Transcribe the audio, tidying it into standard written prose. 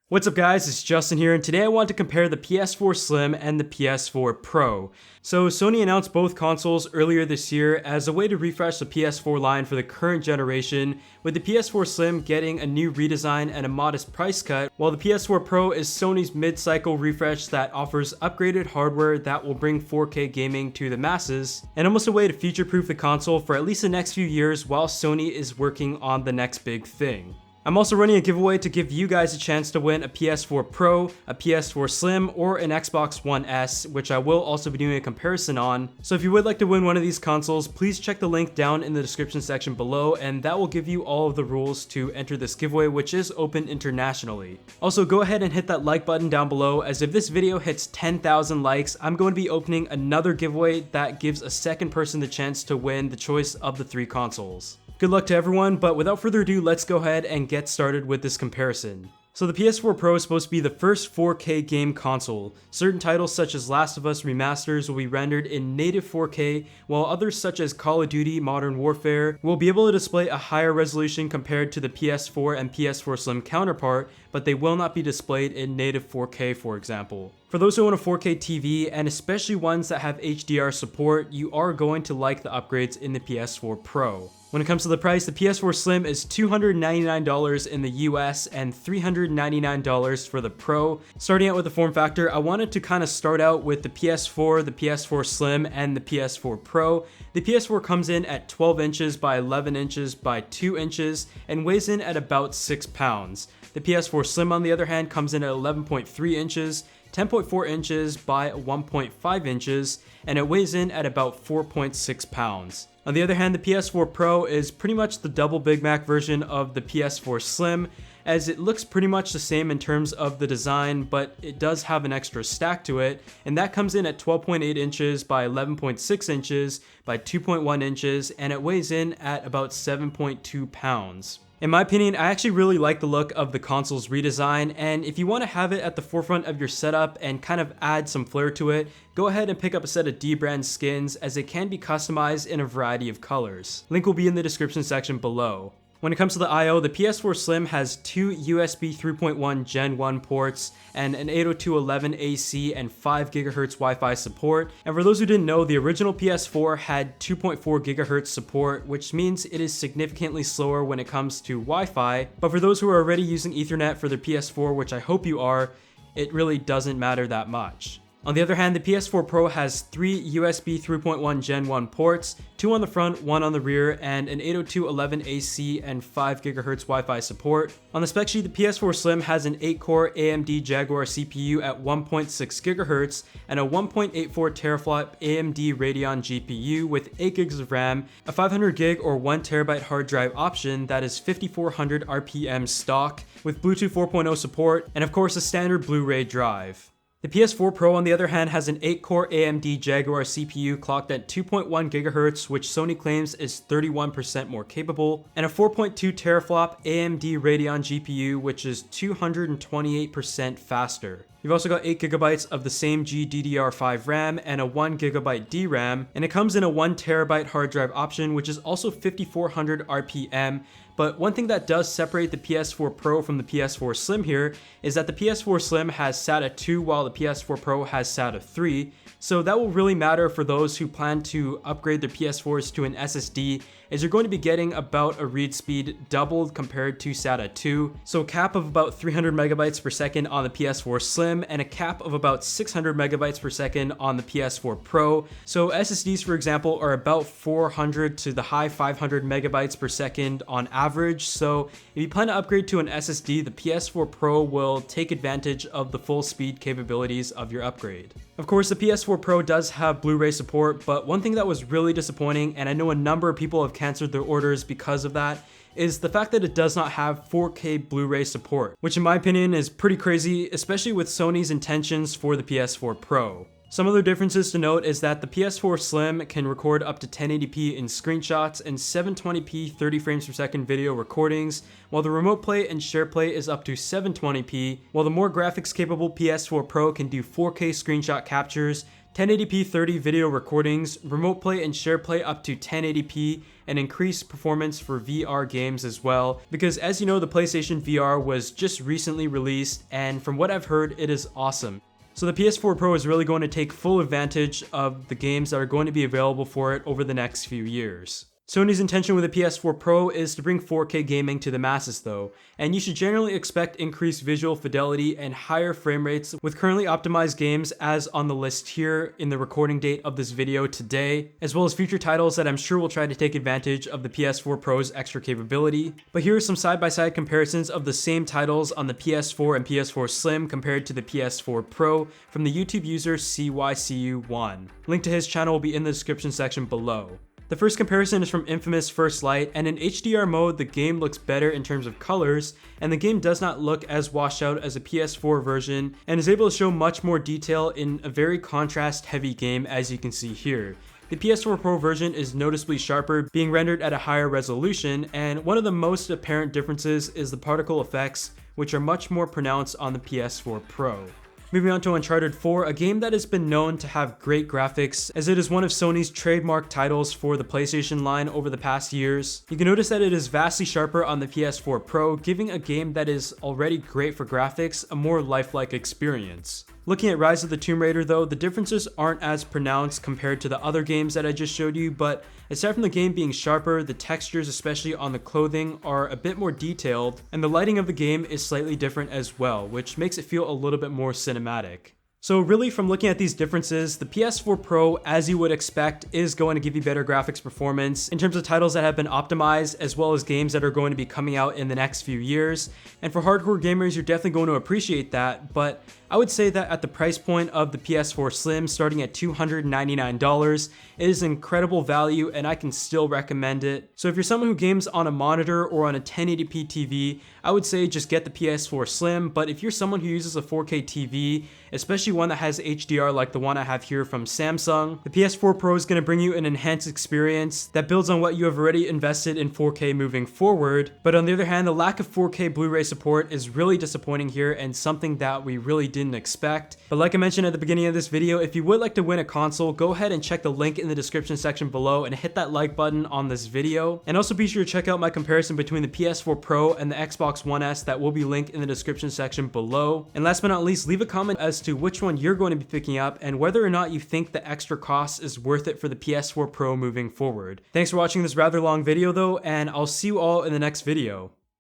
What's up guys, it's Justin here, and today I want to compare the PS4 Slim and the PS4 Pro. So Sony announced both consoles earlier this year as a way to refresh the PS4 line for the current generation, with the PS4 Slim getting a new redesign and a modest price cut, while the PS4 Pro is Sony's mid-cycle refresh that offers upgraded hardware that will bring 4K gaming to the masses, and almost a way to future-proof the console for at least the next few years while Sony is working on the next big thing. I'm also running a giveaway to give you guys a chance to win a PS4 Pro, a PS4 Slim, or an Xbox One S, which I will also be doing a comparison on. So if you would like to win one of these consoles, please check the link down in the description section below, and that will give you all of the rules to enter this giveaway, which is open internationally. Also, go ahead and hit that like button down below, as if this video hits 10,000 likes, I'm going to be opening another giveaway that gives a second person the chance to win the choice of the 3 consoles. Good luck to everyone, but without further ado, let's go ahead and get started with this comparison. So the PS4 Pro is supposed to be the first 4K game console. Certain titles such as Last of Us remasters will be rendered in native 4K, while others such as Call of Duty Modern Warfare will be able to display a higher resolution compared to the PS4 and PS4 Slim counterpart, but they will not be displayed in native 4K, for example. For those who own a 4K TV, and especially ones that have HDR support, you are going to like the upgrades in the PS4 Pro. When it comes to the price, the PS4 Slim is $299 in the US and $399 for the Pro. Starting out with the form factor, I wanted to kind of start out with the PS4, the PS4 Slim, and the PS4 Pro. The PS4 comes in at 12 inches by 11 inches by 2 inches and weighs in at about 6 pounds. The PS4 Slim, on the other hand, comes in at 11.3 inches, 10.4 inches by 1.5 inches, and it weighs in at about 4.6 pounds. On the other hand, the PS4 Pro is pretty much the double Big Mac version of the PS4 Slim, as it looks pretty much the same in terms of the design, but it does have an extra stack to it, and that comes in at 12.8 inches by 11.6 inches by 2.1 inches, and it weighs in at about 7.2 pounds. In my opinion, I actually really like the look of the console's redesign, and if you want to have it at the forefront of your setup and kind of add some flair to it, go ahead and pick up a set of D-brand skins, as it can be customized in a variety of colors. Link will be in the description section below. When it comes to the I/O, the PS4 Slim has 2 USB 3.1 Gen 1 ports and an 802.11ac and 5 GHz Wi-Fi support. And for those who didn't know, the original PS4 had 2.4 GHz support, which means it is significantly slower when it comes to Wi-Fi. But for those who are already using Ethernet for their PS4, which I hope you are, it really doesn't matter that much. On the other hand, the PS4 Pro has 3 USB 3.1 Gen 1 ports, 2 on the front, 1 on the rear, and an 802.11ac and 5 GHz Wi-Fi support. On the spec sheet, the PS4 Slim has an 8-core AMD Jaguar CPU at 1.6 GHz and a 1.84 teraflop AMD Radeon GPU with 8 GB of RAM, a 500 GB or 1 TB hard drive option that is 5400 RPM stock, with Bluetooth 4.0 support, and of course a standard Blu-ray drive. The PS4 Pro, on the other hand, has an 8-core AMD Jaguar CPU clocked at 2.1 GHz, which Sony claims is 31% more capable, and a 4.2 teraflop AMD Radeon GPU, which is 228% faster. You've also got 8 GB of the same GDDR5 RAM and a 1 GB DRAM, and it comes in a 1 TB hard drive option, which is also 5400 RPM. But one thing that does separate the PS4 Pro from the PS4 Slim here is that the PS4 Slim has SATA 2 while the PS4 Pro has SATA 3, so that will really matter for those who plan to upgrade their PS4s to an SSD, as you're going to be getting about a read speed doubled compared to SATA 2, so a cap of about 300 megabytes per second on the PS4 Slim and a cap of about 600 megabytes per second on the PS4 Pro. So SSDs, for example, are about 400 to the high 500 megabytes per second on average, so if you plan to upgrade to an SSD, the PS4 Pro will take advantage of the full speed capabilities of your upgrade. Of course, the PS4 Pro does have Blu-ray support, but one thing that was really disappointing, and I know a number of people have canceled their orders because of that, is the fact that it does not have 4K Blu-ray support, which in my opinion is pretty crazy, especially with Sony's intentions for the PS4 Pro. Some other differences to note is that the PS4 Slim can record up to 1080p in screenshots and 720p 30 frames per second video recordings, while the Remote Play and Share Play is up to 720p, while the more graphics capable PS4 Pro can do 4K screenshot captures, 1080p 30 video recordings, remote play and share play up to 1080p, and increased performance for VR games as well, because as you know, the PlayStation VR was just recently released, and from what I've heard, it is awesome. So the PS4 Pro is really going to take full advantage of the games that are going to be available for it over the next few years. Sony's intention with the PS4 Pro is to bring 4K gaming to the masses though, and you should generally expect increased visual fidelity and higher frame rates with currently optimized games as on the list here in the recording date of this video today, as well as future titles that I'm sure will try to take advantage of the PS4 Pro's extra capability. But here are some side-by-side comparisons of the same titles on the PS4 and PS4 Slim compared to the PS4 Pro from the YouTube user CYCU1. Link to his channel will be in the description section below. The first comparison is from Infamous First Light, and in HDR mode the game looks better in terms of colors, and the game does not look as washed out as a PS4 version, and is able to show much more detail in a very contrast heavy game as you can see here. The PS4 Pro version is noticeably sharper, being rendered at a higher resolution, and one of the most apparent differences is the particle effects, which are much more pronounced on the PS4 Pro. Moving on to Uncharted 4, a game that has been known to have great graphics, as it is one of Sony's trademark titles for the PlayStation line over the past years. You can notice that it is vastly sharper on the PS4 Pro, giving a game that is already great for graphics a more lifelike experience. Looking at Rise of the Tomb Raider though, the differences aren't as pronounced compared to the other games that I just showed you, but aside from the game being sharper, the textures, especially on the clothing, are a bit more detailed, and the lighting of the game is slightly different as well, which makes it feel a little bit more cinematic. So really, from looking at these differences, the PS4 Pro, as you would expect, is going to give you better graphics performance in terms of titles that have been optimized, as well as games that are going to be coming out in the next few years. And for hardcore gamers, you're definitely going to appreciate that, but I would say that at the price point of the PS4 Slim, starting at $299, it is incredible value and I can still recommend it. So if you're someone who games on a monitor or on a 1080p TV, I would say just get the PS4 Slim, but if you're someone who uses a 4K TV, especially one that has HDR like the one I have here from Samsung, the PS4 Pro is going to bring you an enhanced experience that builds on what you have already invested in 4K moving forward. But on the other hand, the lack of 4K Blu-ray support is really disappointing here and something that we really didn't expect. But like I mentioned at the beginning of this video, if you would like to win a console, go ahead and check the link in the description section below and hit that like button on this video. And also be sure to check out my comparison between the PS4 Pro and the Xbox One S that will be linked in the description section below. And last but not least, leave a comment as to which one you're going to be picking up and whether or not you think the extra cost is worth it for the PS4 Pro moving forward. Thanks for watching this rather long video though, and I'll see you all in the next video.